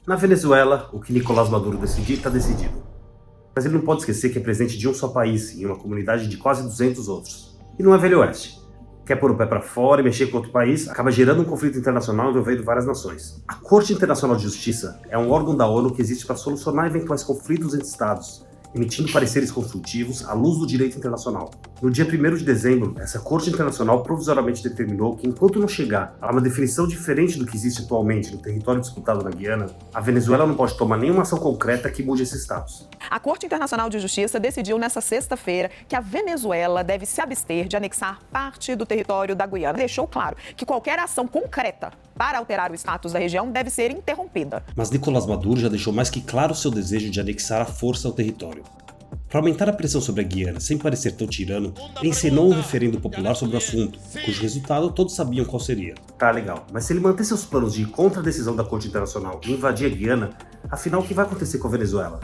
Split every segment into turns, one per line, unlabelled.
Na Venezuela, o que Nicolás Maduro decidir está decidido. Mas ele não pode esquecer que é presidente de um só país em uma comunidade de quase 200 outros. E não é Velho Oeste. Quer pôr o pé para fora e mexer com outro país, acaba gerando um conflito internacional envolvendo várias nações. A Corte Internacional de Justiça é um órgão da ONU que existe para solucionar eventuais conflitos entre estados, emitindo pareceres consultivos à luz do direito internacional. No dia 1º de dezembro, essa Corte Internacional provisoriamente determinou que, enquanto não chegar a uma definição diferente do que existe atualmente no território disputado na Guiana, a Venezuela não pode tomar nenhuma ação concreta que mude esse status.
A Corte Internacional de Justiça decidiu nesta sexta-feira que a Venezuela deve se abster de anexar parte do território da Guiana. Deixou claro que qualquer ação concreta para alterar o status da região deve ser interrompida.
Mas Nicolás Maduro já deixou mais que claro o seu desejo de anexar à força o território. Para aumentar a pressão sobre a Guiana sem parecer tão tirano, ele encenou um referendo popular sobre o assunto, cujo resultado todos sabiam qual seria.
Tá legal, mas se ele manter seus planos de ir contra a decisão da Corte Internacional e invadir a Guiana, afinal o que vai acontecer com a Venezuela?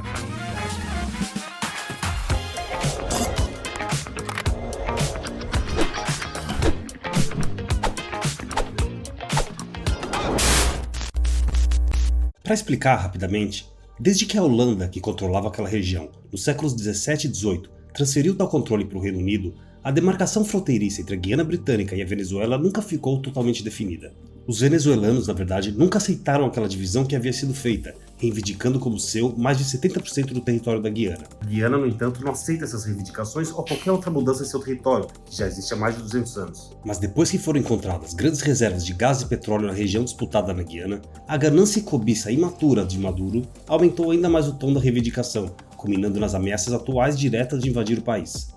Para explicar rapidamente, desde que a Holanda, que controlava aquela região nos séculos 17 e 18, transferiu tal controle para o Reino Unido, a demarcação fronteiriça entre a Guiana Britânica e a Venezuela nunca ficou totalmente definida. Os venezuelanos, na verdade, nunca aceitaram aquela divisão que havia sido feita, reivindicando como seu mais de 70% do território da Guiana.
A Guiana, no entanto, não aceita essas reivindicações ou qualquer outra mudança em seu território, que já existe há mais de 200 anos.
Mas depois que foram encontradas grandes reservas de gás e petróleo na região disputada na Guiana, a ganância e cobiça imatura de Maduro aumentou ainda mais o tom da reivindicação, culminando nas ameaças atuais diretas de invadir o país.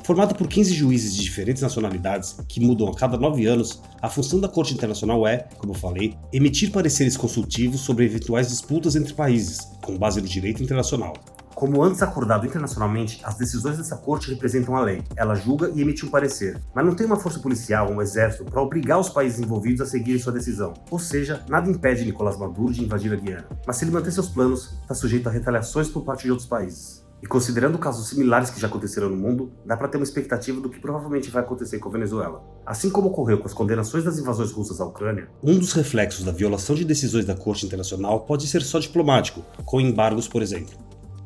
Formada por 15 juízes de diferentes nacionalidades, que mudam a cada 9 anos, a função da Corte Internacional é, como eu falei, emitir pareceres consultivos sobre eventuais disputas entre países, com base no direito internacional.
Como antes acordado internacionalmente, as decisões dessa corte representam a lei. Ela julga e emite um parecer, mas não tem uma força policial ou um exército para obrigar os países envolvidos a seguirem sua decisão. Ou seja, nada impede Nicolás Maduro de invadir a Guiana. Mas se ele manter seus planos, está sujeito a retaliações por parte de outros países. E considerando casos similares que já aconteceram no mundo, dá para ter uma expectativa do que provavelmente vai acontecer com a Venezuela. Assim como ocorreu com as condenações das invasões russas à Ucrânia,
um dos reflexos da violação de decisões da Corte Internacional pode ser só diplomático, com embargos, por exemplo.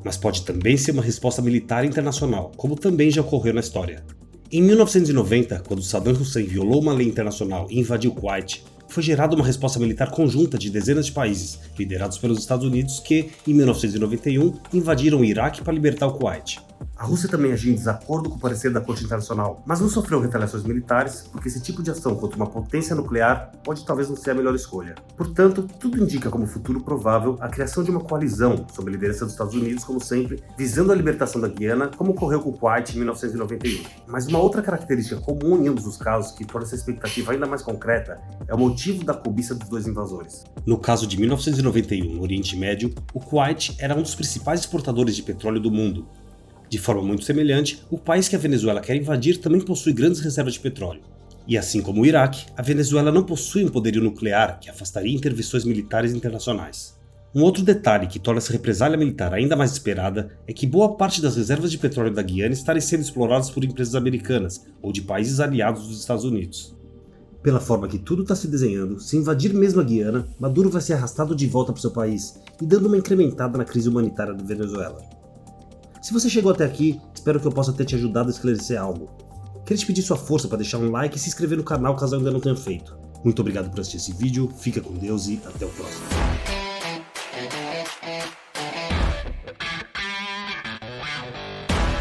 Mas pode também ser uma resposta militar internacional, como também já ocorreu na história. Em 1990, quando Saddam Hussein violou uma lei internacional e invadiu o Kuwait, foi gerada uma resposta militar conjunta de dezenas de países, liderados pelos Estados Unidos, que, em 1991, invadiram o Iraque para libertar o Kuwait.
A Rússia também agiu em desacordo com o parecer da Corte Internacional, mas não sofreu retaliações militares, porque esse tipo de ação contra uma potência nuclear pode talvez não ser a melhor escolha. Portanto, tudo indica como futuro provável a criação de uma coalizão, sob a liderança dos Estados Unidos, como sempre, visando a libertação da Guiana, como ocorreu com o Kuwait em 1991. Mas uma outra característica comum em ambos os casos, que torna essa expectativa ainda mais concreta, é o motivo da cobiça dos dois invasores.
No caso de 1991, no Oriente Médio, o Kuwait era um dos principais exportadores de petróleo do mundo. De forma muito semelhante, o país que a Venezuela quer invadir também possui grandes reservas de petróleo. E assim como o Iraque, a Venezuela não possui um poderio nuclear que afastaria intervenções militares internacionais. Um outro detalhe que torna essa represália militar ainda mais esperada é que boa parte das reservas de petróleo da Guiana estarem sendo exploradas por empresas americanas ou de países aliados dos Estados Unidos.
Pela forma que tudo está se desenhando, se invadir mesmo a Guiana, Maduro vai ser arrastado de volta para o seu país e dando uma incrementada na crise humanitária da Venezuela. Se você chegou até aqui, espero que eu possa ter te ajudado a esclarecer algo. Queria te pedir sua força para deixar um like e se inscrever no canal caso ainda não tenha feito. Muito obrigado por assistir esse vídeo, fica com Deus e até o próximo.